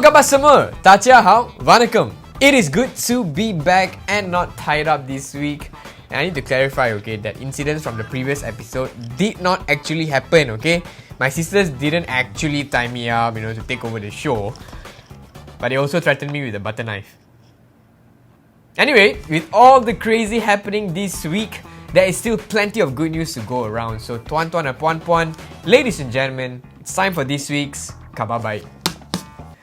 khabar semua? Hao, vanakkam. It is good to be back and not tied up this week. And I need to clarify, okay, that incidents from the previous episode did not actually happen, okay? My sisters didn't actually tie me up, to take over the show. But they also threatened me with a butter knife. Anyway, with all the crazy happening this week, there is still plenty of good news to go around. So, tuan-tuan and puan-puan, ladies and gentlemen, it's time for this week's Khabar Baik.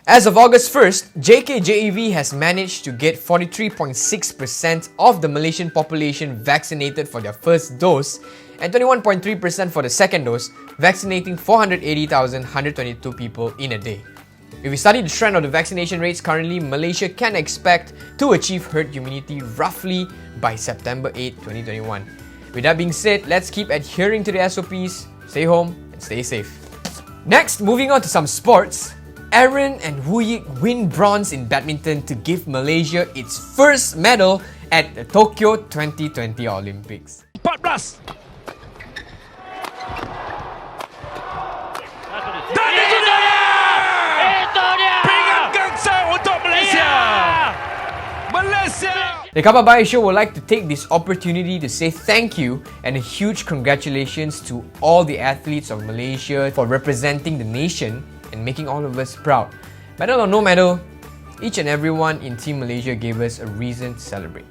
As of August 1st, JKJEV has managed to get 43.6% of the Malaysian population vaccinated for their first dose and 21.3% for the second dose, vaccinating 480,122 people in a day. If we study the trend of the vaccination rates currently, Malaysia can expect to achieve herd immunity roughly by September 8, 2021. With that being said, let's keep adhering to the SOPs, stay home and stay safe. Next, moving on to some sports. Aaron and Wu Yik win bronze in badminton to give Malaysia its first medal at the Tokyo 2020 Olympics. 14. The Khabar Baik Show would like to take this opportunity to say thank you and a huge congratulations to all the athletes of Malaysia for representing the nation and making all of us proud. Medal or no medal, each and everyone in Team Malaysia gave us a reason to celebrate.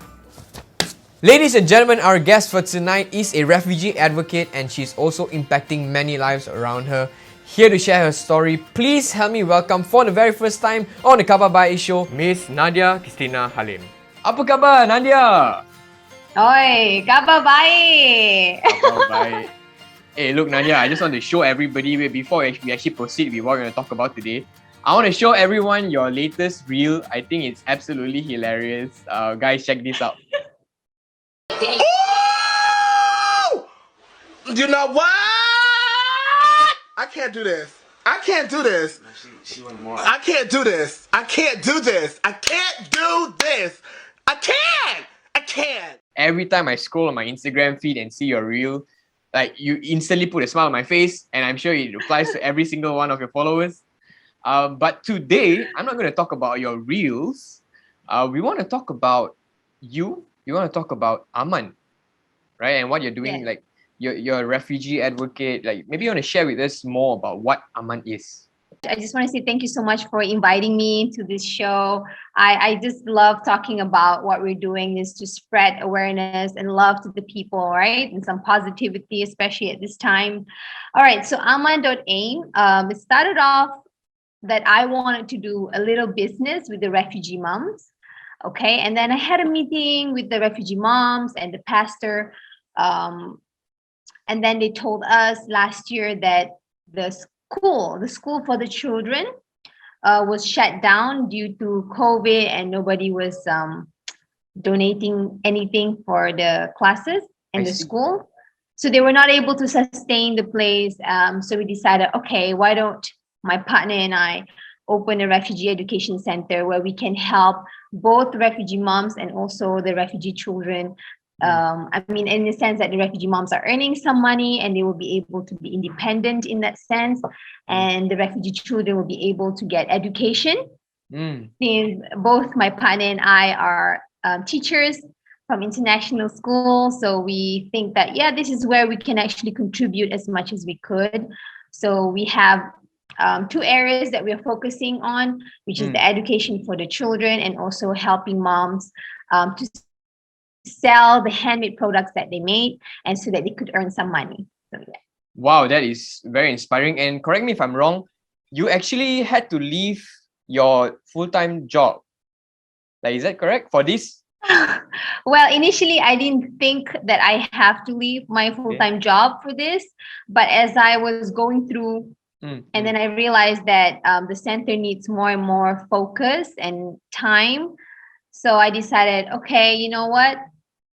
Ladies and gentlemen, our guest for tonight is a refugee advocate and she's also impacting many lives around her. Here to share her story, please help me welcome for the very first time on the Khabar Baik Show, Miss Nadia Christina Halim. Apa khabar, Nadia? Oi, khabar baik. Khabar baik. Hey, look, Nadia, I just want to show everybody, before we actually proceed with what we're going to talk about today, I want to show everyone your latest reel. I think it's absolutely hilarious. Guys, check this out. Oh! You know what? I can't do this. I can't do this. She wants more. I can't do this. I can't do this. I can't do this. I can't. I can't. Every time I scroll on my Instagram feed and see your reel, like you instantly put a smile on my face, and I'm sure it applies to every single one of your followers. But today, I'm not going to talk about your reels. We want to talk about you. We want to talk about Aman, right? And what you're doing, Yeah. like you're a refugee advocate. Like maybe you want to share with us more about what Aman is. I just want to say thank you so much for inviting me to this show. I just love talking about what we're doing is to spread awareness and love to the people, right? And some positivity, especially at this time. All right, so Aman.aim, it started off that I wanted to do a little business with the refugee moms. Okay, and then I had a meeting with the refugee moms and the pastor. And then they told us last year that the school for the children was shut down due to COVID and nobody was donating anything for the classes in the school. So they were not able to sustain the place. So we decided, okay, why don't my partner and I open a refugee education center where we can help both refugee moms and also the refugee children. I mean, in the sense that the refugee moms are earning some money and they will be able to be independent in that sense. And the refugee children will be able to get education. Since both my partner and I are teachers from international school. So we think that, yeah, this is where we can actually contribute as much as we could. So we have two areas that we're focusing on, which is the education for the children and also helping moms to sell the handmade products that they made and so that they could earn some money. So, yeah. Wow, that is very inspiring. And correct me if I'm wrong, you actually had to leave your full-time job. Like, is that correct for this? Well, initially, I didn't think that I have to leave my full-time job for this. But as I was going through, and then I realized that the center needs more and more focus and time. So I decided, okay, you know what?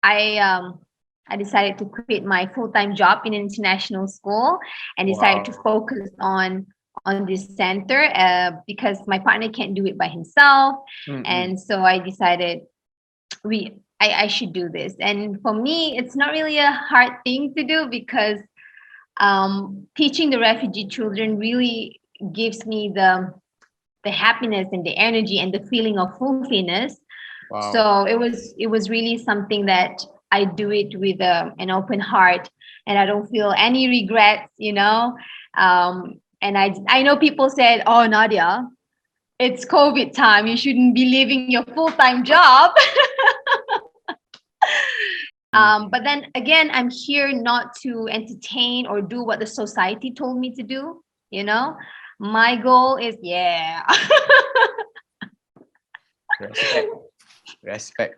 I decided to quit my full-time job in an international school and decided to focus on this center because my partner can't do it by himself. And so I decided I should do this. And for me, it's not really a hard thing to do because teaching the refugee children really gives me the the happiness and the energy and the feeling of fulfillment. Wow. So it was really something that I do it with an open heart, and I don't feel any regrets, you know. And I know people said, "Oh, Nadia, it's COVID time. You shouldn't be leaving your full-time job." But then again, I'm here not to entertain or do what the society told me to do. You know, my goal is, yeah. Respect.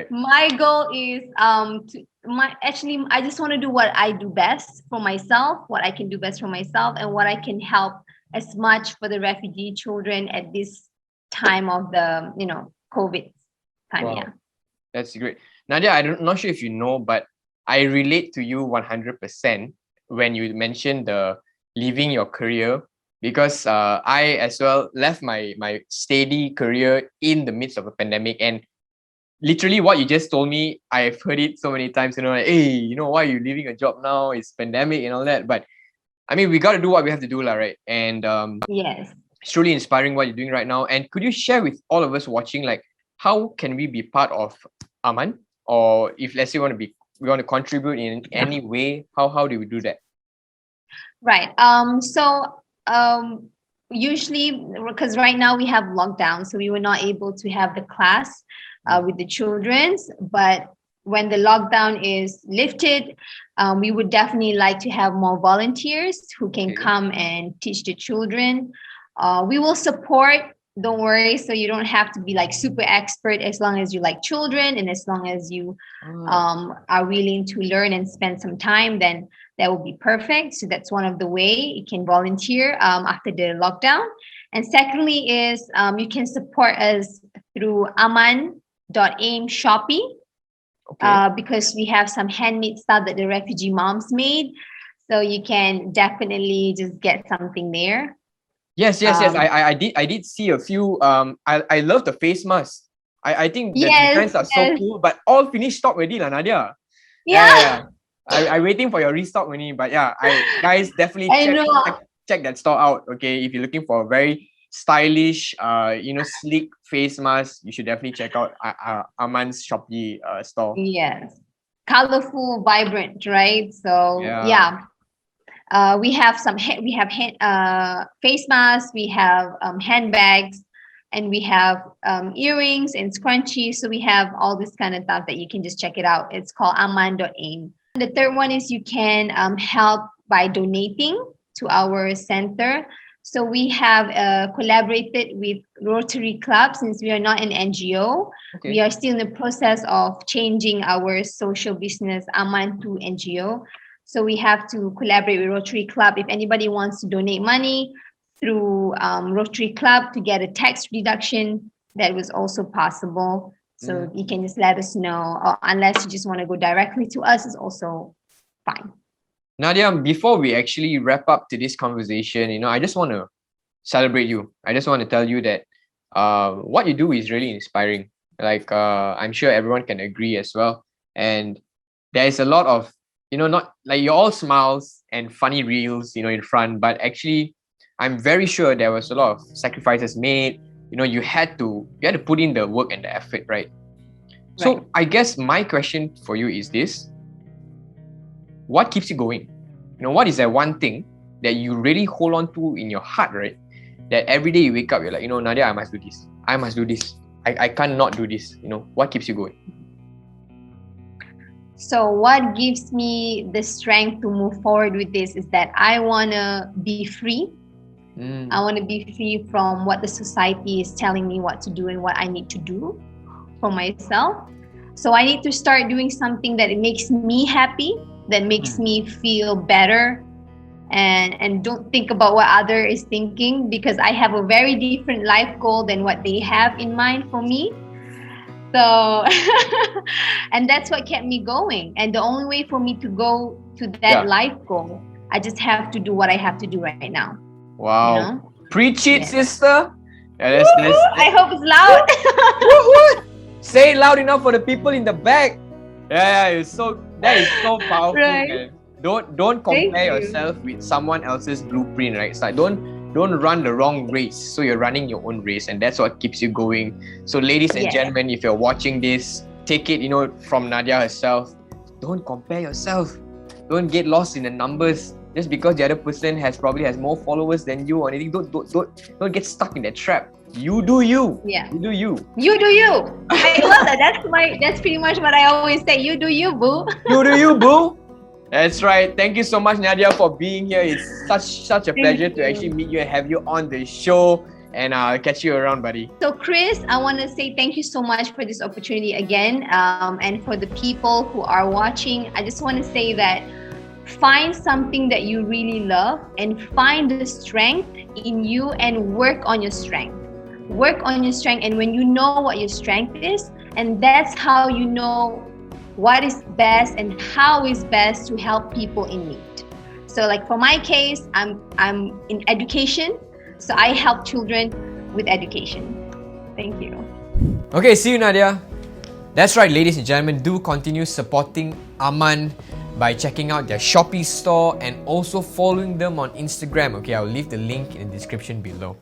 My goal is I just want to do what I do best for myself, what I can do best for myself, and what I can help as much for the refugee children at this time of the COVID time. Wow. Yeah. That's great. Nadia, I'm not sure if you know, but I relate to you 100% when you mentioned the leaving your career, because I as well left my steady career in the midst of a pandemic. And literally what you just told me, I've heard it so many times, like, hey, why are you leaving a job now? It's pandemic and all that. But I mean, we got to do what we have to do, right? And Yes. it's truly inspiring what you're doing right now. And could you share with all of us watching, like, how can we be part of Aman? Or if, let's say, we want to contribute in any way, how do we do that? Right. Usually, because right now we have lockdown, so we were not able to have the class with the children's. But when the lockdown is lifted, we would definitely like to have more volunteers who can come and teach the children. We will support. Don't worry. So you don't have to be like super expert, as long as you like children and as long as you are willing to learn and spend some time, then that will be perfect. So that's one of the way you can volunteer after the lockdown. And secondly is you can support us through aman.aim Shopee, because we have some handmade stuff that the refugee moms made. So you can definitely just get something there. Yes. I did see a few. I love the face mask. I think the designs are so cool, but all finished stock already, Nadia. Yeah. I'm waiting for your restock only, but yeah, guys definitely check that store out. Okay, if you're looking for a very stylish, sleek face mask, you should definitely check out Aman's Shopee store. Yes, colorful, vibrant, right? So yeah. We have face masks, we have handbags, and we have earrings and scrunchies. So we have all this kind of stuff that you can just check it out. It's called aman.aim. The third one is you can help by donating to our center. So we have collaborated with Rotary Club. Since we are not an NGO, we are still in the process of changing our social business Aman to NGO. So we have to collaborate with Rotary Club. If anybody wants to donate money through Rotary Club to get a tax reduction, that was also possible. So you can just let us know, or unless you just want to go directly to us, is also fine. Nadia, before we actually wrap up to this conversation, I just want to celebrate you. I just want to tell you that what you do is really inspiring. Like, I'm sure everyone can agree as well. And there is a lot of, not like you're all smiles and funny reels, in front, but actually, I'm very sure there was a lot of sacrifices made. You had to put in the work and the effort, right? So I guess my question for you is this: what keeps you going? What is that one thing that you really hold on to in your heart, right? That every day you wake up, you're like, Nadia, I must do this. I must do this. I can't not do this. What keeps you going? So what gives me the strength to move forward with this is that I want to be free. I want to be free from what the society is telling me what to do and what I need to do for myself. So I need to start doing something that it makes me happy, that makes me feel better, and don't think about what other is thinking, because I have a very different life goal than what they have in mind for me. So and that's what kept me going. And the only way for me to go to that life goal, I just have to do what I have to do right now. Wow. Preach it, sister. Yeah, I hope it's loud. Say it loud enough for the people in the back. That is so powerful, man. Don't compare yourself with someone else's blueprint, right? It's like don't don't run the wrong race. So you're running your own race, and that's what keeps you going. So ladies and gentlemen, if you're watching this, take it, from Nadia herself. Don't compare yourself. Don't get lost in the numbers. Just because the other person probably has more followers than you or anything, don't get stuck in that trap. You do you. Yeah. You do you. You do you. I love that. That's pretty much what I always say. You do you, boo. You do you, boo. That's right. Thank you so much, Nadia, for being here. It's such a pleasure to actually meet you and have you on the show. And I'll catch you around, buddy. So, Chris, I want to say thank you so much for this opportunity again. And for the people who are watching, I just want to say that find something that you really love and find the strength in you and work on your strength. Work on your strength, and when you know what your strength is, and that's how you know what is best and how is best to help people in need. So like for my case, I'm in education, so I help children with education. Thank you. Okay, see you, Nadia. That's right, ladies and gentlemen, do continue supporting Aman by checking out their Shopee store and also following them on Instagram. Okay, I'll leave the link in the description below.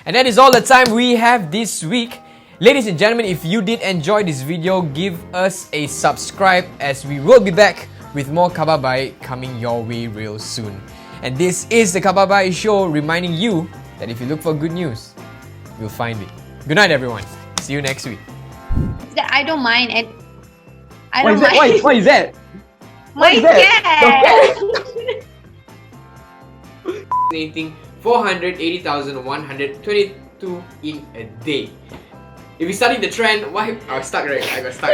And that is all the time we have this week. Ladies and gentlemen, if you did enjoy this video, give us a subscribe as we will be back with more Khabar Baik coming your way real soon. And this is the Khabar Baik Show, reminding you that if you look for good news, you'll find it. Good night, everyone. See you next week. I don't mind. And I don't mind. What is that? My cat. Anything 480,122 in a day. If we study the trend, why? I was stuck, right? I got stuck.